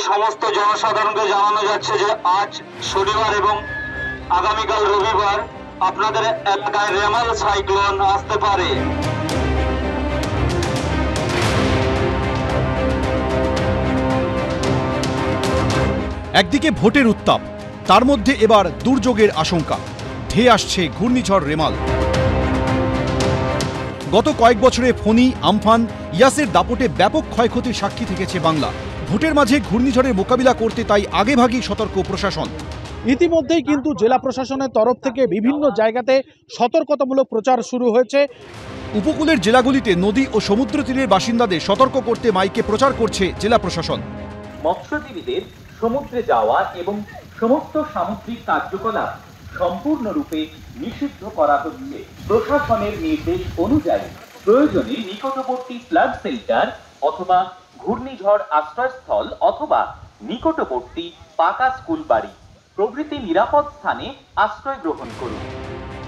সমস্ত জনসাধারণকে জানানো যাচ্ছে যে আজ শনিবার এবং আগামীকাল রবিবার আপনাদের এলাকায় রেমাল সাইক্লোন আসতে পারে। একদিকে ভোটের উত্তাপ, তার মধ্যে এবার দুর্যোগের আশঙ্কা। ধেয়ে আসছে ঘূর্ণিঝড় রেমাল। গত কয়েক বছরে ফণী, আমফান, ইয়াসের দাপটে ব্যাপক ক্ষয়ক্ষতির সাক্ষী থেকেছে বাংলা। ভোটের মাঝে ঘূর্ণিঝড়ের মোকাবিলা করতে তাই আগেভাগেই সতর্ক প্রশাসন। ইতিমধ্যেই কিন্তু জেলা প্রশাসনের তরফ থেকে বিভিন্ন জায়গাতে সতর্কতামূলক প্রচার শুরু হয়েছে। উপকূলের জেলাগুলিতে নদী ও সমুদ্র তীরের বাসিন্দাদের সতর্ক করতে মাইকে প্রচার করছে জেলা প্রশাসন। মৎস্যজীবীদের সমুদ্রে যাওয়া এবং সমস্ত সামুদ্রিক কার্যকলাপ সম্পূর্ণরূপে নিষিদ্ধ করা হচ্ছে। প্রশাসনের নির্দেশ অনুযায়ী প্রয়োজনে নিকটবর্তী ফ্লাড শেল্টার অথবা ঘূর্ণিঝড় আশ্রয়স্থল অথবা নিকটবর্তী পাকা স্কুল বাড়ি প্রভৃতি নিরাপদ স্থানে আশ্রয় গ্রহণ করুন।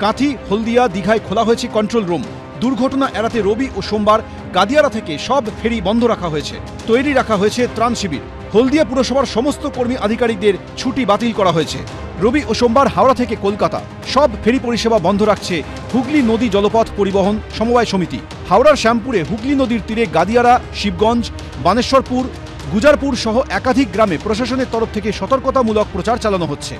কাঁথি, হলদিয়া, দীঘায় খোলা হয়েছে কন্ট্রোল রুম। দুর্ঘটনা এড়াতে রবি ও সোমবার গাদিয়ারা থেকে সব ফেরি বন্ধ রাখা হয়েছে। তৈরি রাখা হয়েছে ত্রাণ শিবির। হলদিয়া পুরসভার সমস্ত কর্মী আধিকারিকদের ছুটি বাতিল করা হয়েছে। রবি ও সোমবার হাওড়া থেকে কলকাতা সব ফেরি পরিষেবা বন্ধ রাখছে হুগলি নদী জলপথ পরিবহন সমবায় সমিতি। হাওড়ার শ্যামপুরে হুগলি নদীর তীরে গাদিয়ারা, শিবগঞ্জ, বানেশ্বরপুর, গুজারপুর সহ একাধিক গ্রামে প্রশাসনের তরফ থেকে সতর্কতামূলক প্রচার চালানো হচ্ছে।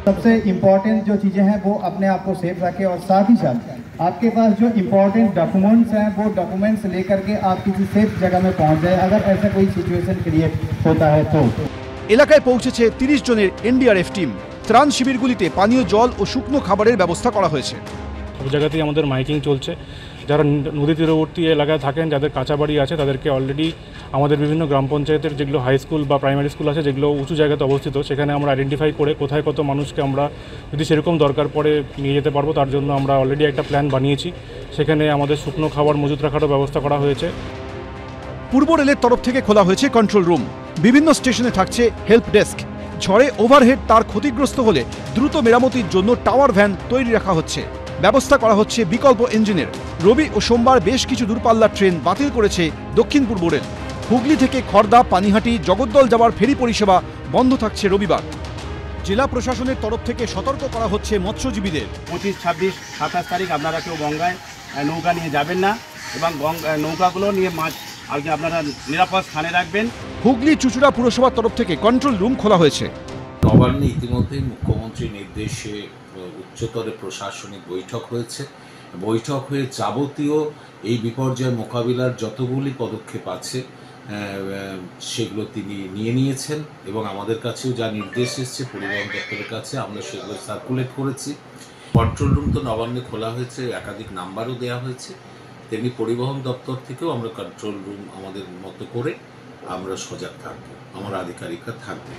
सबसे इम्पोर्टेंट जो चीज़ें हैं वो अपने आप को सेफ रखें और साथ ही साथ आपके पास जो इम्पोर्टेंट डॉक्यूमेंट्स हैं वो डॉक्यूमेंट्स लेकर के आप किसी सेफ जगह में पहुंच जाए अगर ऐसा कोई सिचुएशन क्रिएट होता है तो। এলাকায় পৌঁছেছে 30 জনের এনডিআরএফ টিম। ত্রাণ শিবিরগুলিতে পানীয় জল ও শুকনো খাবারের ব্যবস্থা করা হয়েছে। সব জায়গাতেই আমাদের মাইকিং চলছে। যারা নদী তীরবর্তী এলাকায় থাকেন, যাদের কাঁচা বাড়ি আছে, তাদেরকে অলরেডি আমাদের বিভিন্ন গ্রাম পঞ্চায়েতের যেগুলো হাই স্কুল বা প্রাইমারি স্কুল আছে, যেগুলো উঁচু জায়গাতে অবস্থিত, সেখানে আমরা আইডেন্টিফাই করে কোথায় কত মানুষকে আমরা যদি সেরকম দরকার পড়ে নিয়ে যেতে পারবো, তার জন্য আমরা অলরেডি একটা প্ল্যান বানিয়েছি। সেখানে আমাদের শুকনো খাবার মজুত রাখারও ব্যবস্থা করা হয়েছে। পূর্ব রেলের তরফ থেকে খোলা হয়েছে কন্ট্রোল রুম। বিভিন্ন স্টেশনে থাকছে হেল্প ডেস্ক। ঝড়ে ওভারহেড তার ক্ষতিগ্রস্ত হলে দ্রুত মেরামতির জন্য টাওয়ার ভ্যান তৈরি রাখা হচ্ছে। ব্যবস্থা করা হচ্ছে বিকল্প ইঞ্জিনের। রবি ও সোমবার বেশ কিছু দূরপাল্লার ট্রেন বাতিল করেছে দক্ষিণ পূর্ব রেল। হুগলি থেকে খড়দা, পানিহাটি, জগদ্দল যাওয়ার ফেরি পরিষেবা বন্ধ থাকছে রবিবার। জেলা প্রশাসনের তরফ থেকে সতর্ক করা হচ্ছে মৎস্যজীবীদের। 25, 26, 27 তারিখ আপনারা কেউ গঙ্গায় নৌকা নিয়ে যাবেন না এবং নৌকাগুলো নিয়ে মাছ আর কি আপনারা নিরাপদ স্থানে রাখবেন। হুগলি চুঁচুড়া পুরসভার তরফ থেকে কন্ট্রোল রুম খোলা হয়েছে। নবান্নে ইতিমধ্যেই মুখ্যমন্ত্রীর নির্দেশে উচ্চতর প্রশাসনিক বৈঠক হয়েছে। বৈঠক হয়ে যাবতীয় এই বিপর্যয় মোকাবিলার যতগুলি পদক্ষেপ আছে সেগুলো তিনি নিয়েছেন এবং আমাদের কাছেও যা নির্দেশ এসছে পরিবহন দপ্তরের কাছে আমরা সেগুলো সার্কুলেট করেছি। কন্ট্রোল রুম তো নবান্নে খোলা হয়েছে, একাধিক নাম্বারও দেওয়া হয়েছে। তেমনি পরিবহন দপ্তর থেকেও আমরা কন্ট্রোল রুম আমাদের মতো করে আমরা সজাগ থাকব, আমার আধিকারিকরা থাকবে।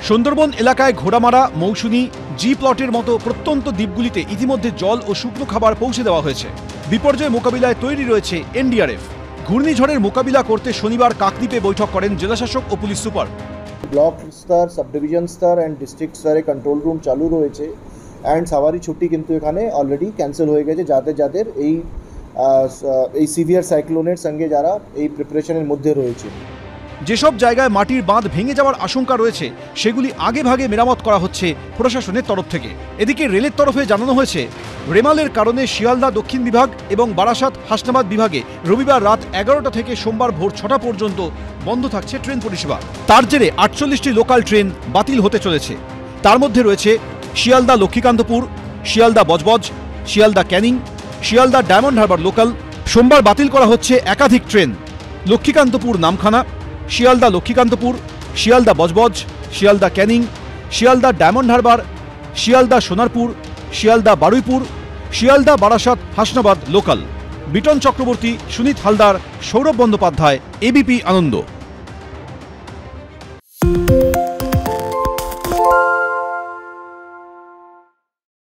সুন্দরবন এলাকায় ঘোড়ামারা, মৌসুনী, জি প্লটের মতো প্রত্যন্ত দ্বীপগুলিতে ইতিমধ্যে জল ও শুকনো খাবার পৌঁছে দেওয়া হয়েছে। বিপর্যয় মোকাবিলায় তৈরি রয়েছে এনডিআরএফ। ঘূর্ণিঝড়ের মোকাবিলা করতে শনিবার কাকদ্বীপে বৈঠক করেন জেলাশাসক ও পুলিশ সুপার। ব্লক স্তর, সাব ডিভিশন স্তর অ্যান্ড ডিস্ট্রিক্ট স্তরে কন্ট্রোল রুম চালু রয়েছে অ্যান্ড সবারই ছুটি কিন্তু এখানে অলরেডি ক্যান্সেল হয়ে গেছে, যাদের এই সিভিয়ার সাইক্লোনের সঙ্গে যারা এই প্রিপারেশনের মধ্যে রয়েছে। যেসব জায়গায় মাটির বাঁধ ভেঙে যাওয়ার আশঙ্কা রয়েছে সেগুলি আগেভাগে মেরামত করা হচ্ছে প্রশাসনের তরফ থেকে। এদিকে রেলের তরফে জানানো হয়েছে রেমালের কারণে শিয়ালদা দক্ষিণ বিভাগ এবং বারাসাত হাসনাবাদ বিভাগে রবিবার রাত 11টা থেকে সোমবার ভোর 6টা পর্যন্ত বন্ধ থাকছে ট্রেন পরিষেবা। তার জেরে 48টি লোকাল ট্রেন বাতিল হতে চলেছে। তার মধ্যে রয়েছে শিয়ালদা লক্ষ্মীকান্তপুর, শিয়ালদা বজবজ, শিয়ালদা ক্যানিং, শিয়ালদা ডায়মন্ড হারবার লোকাল। সোমবার বাতিল করা হচ্ছে একাধিক train. Lakshmikantapur Namkhana, Sealdah Lakshmikantapur, Sealdah Budge Budge, Sealdah Canning, Sealdah Diamond Harbour, Sealdah Sonarpur, Sealdah Baruipur, Sealdah Barasat Hasnabad local. Bitan Chakraborty, Sunit Haldar, Sourav Bandyopadhyay, ABP আনন্দ।